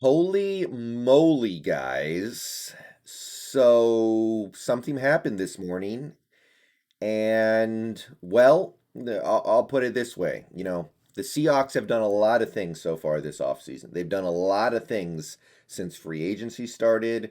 Holy moly, guys. So, something happened this morning, and well, I'll put it this way. The Seahawks have done a lot of things so far this offseason. They've done a lot of things since free agency started,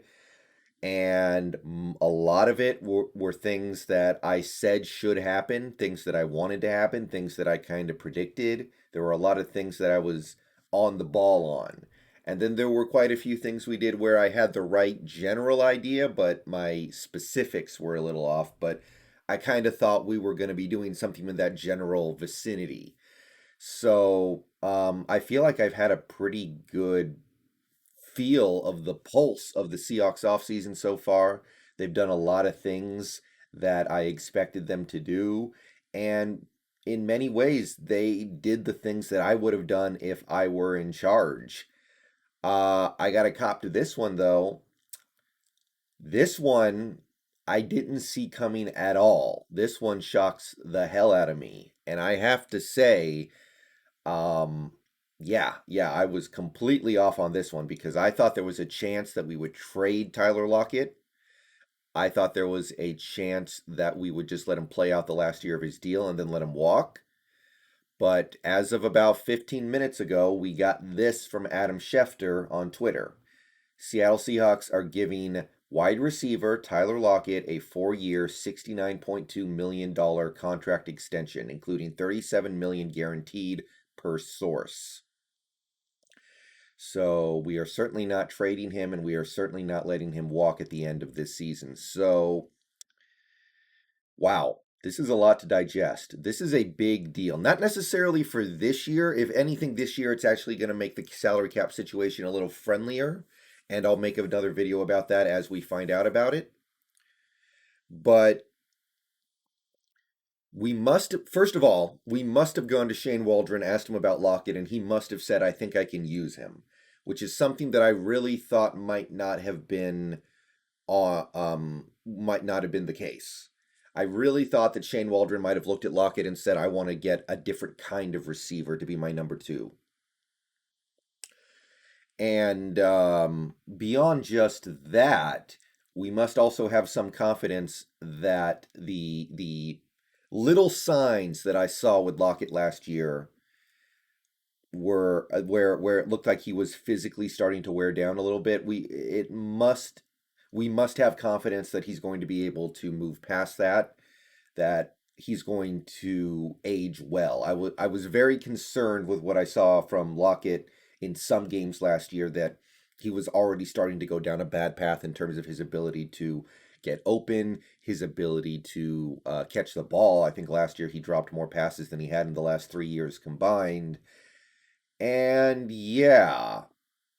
and a lot of it were things that I said should happen, things that I wanted to happen, things that I kind of predicted. There were a lot of things that I was on the ball on. And then there were quite a few things we did where I had the right general idea, but my specifics were a little off. But I kind of thought we were going to be doing something in that general vicinity. So I feel like I've had a pretty good feel of the pulse of the Seahawks offseason so far. They've done a lot of things that I expected them to do. And in many ways, they did the things that I would have done if I were in charge. I got to cop to this one, though. This one I didn't see coming at all. This one shocks the hell out of me. And I have to say, um, yeah, I was completely off on this one because I thought there was a chance that we would trade Tyler Lockett. I thought there was a chance that we would just let him play out the last year of his deal and then let him walk. But as of about 15 minutes ago, we got this from Adam Schefter on Twitter. Seattle Seahawks are giving wide receiver Tyler Lockett a 4-year, $69.2 million contract extension, including $37 million guaranteed per source. So we are certainly not trading him, and we are certainly not letting him walk at the end of this season. So, wow, this is a lot to digest. This is a big deal. Not necessarily for this year. If anything, this year it's actually going to make the salary cap situation a little friendlier. And I'll make another video about that as we find out about it. But first of all, we must have gone to Shane Waldron, asked him about Lockett, and he must have said, I think I can use him, which is something that I really thought might not have been the case. I really thought that Shane Waldron might have looked at Lockett and said, I want to get a different kind of receiver to be my number two. And beyond just that, we must also have some confidence that the little signs that I saw with Lockett last year were where it looked like he was physically starting to wear down a little bit. We must have confidence that he's going to be able to move past that he's going to age well. I was very concerned with what I saw from Lockett in some games last year that he was already starting to go down a bad path in terms of his ability to get open, his ability to catch the ball. I think last year he dropped more passes than he had in the last 3 years combined. And yeah,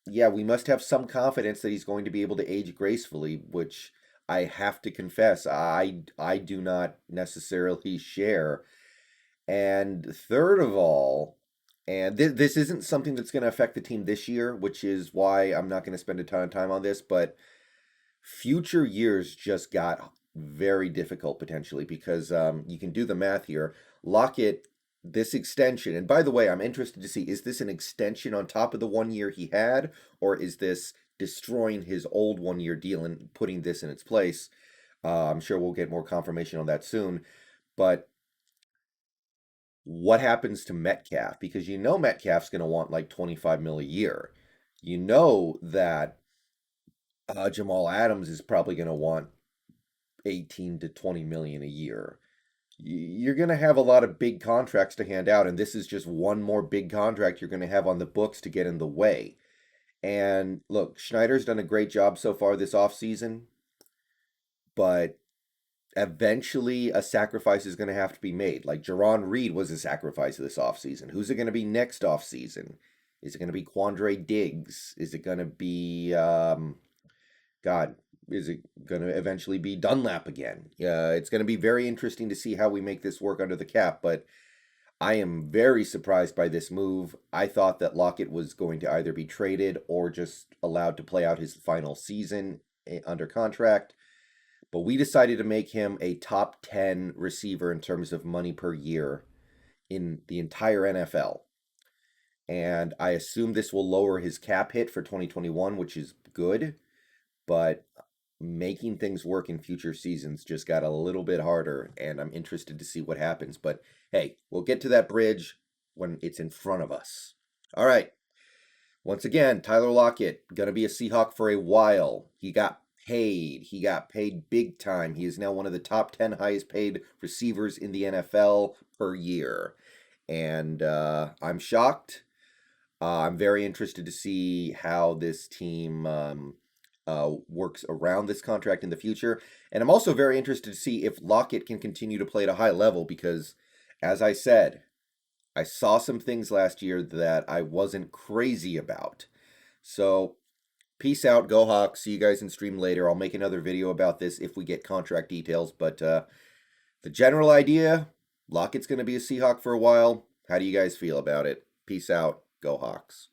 we must have some confidence that he's going to be able to age gracefully, which I have to confess I do not necessarily share. And third of all, and this isn't something that's going to affect the team this year, which is why I'm not going to spend a ton of time on this, but future years just got very difficult potentially because you can do the math here. Lockett, this extension, and by the way, I'm interested to see, is this an extension on top of the 1 year he had, or is this destroying his old 1 year deal and putting this in its place? I'm sure we'll get more confirmation on that soon. But what happens to Metcalf? Because Metcalf's going to want like 25 mil a year. You know that Jamal Adams is probably going to want 18 to 20 million a year. You're going to have a lot of big contracts to hand out, and this is just one more big contract you're going to have on the books to get in the way. And look, Schneider's done a great job so far this offseason, but eventually a sacrifice is going to have to be made. Like Jerron Reed was a sacrifice this offseason. Who's it going to be next offseason? Is it going to be Quandre Diggs? Is it going to be God, is it going to eventually be Dunlap again? It's going to be very interesting to see how we make this work under the cap, but I am very surprised by this move. I thought that Lockett was going to either be traded or just allowed to play out his final season under contract, but we decided to make him a top 10 receiver in terms of money per year in the entire NFL. And I assume this will lower his cap hit for 2021, which is good. But making things work in future seasons just got a little bit harder, and I'm interested to see what happens. But hey, we'll get to that bridge when it's in front of us. All right. Once again, Tyler Lockett, going to be a Seahawk for a while. He got paid. He got paid big time. He is now one of the top 10 highest paid receivers in the NFL per year. And I'm shocked. I'm very interested to see how this team works around this contract in the future. And I'm also very interested to see if Lockett can continue to play at a high level because, as I said, I saw some things last year that I wasn't crazy about. So, peace out, go Hawks. See you guys in stream later. I'll make another video about this if we get contract details. But the general idea, Lockett's going to be a Seahawk for a while. How do you guys feel about it? Peace out, go Hawks.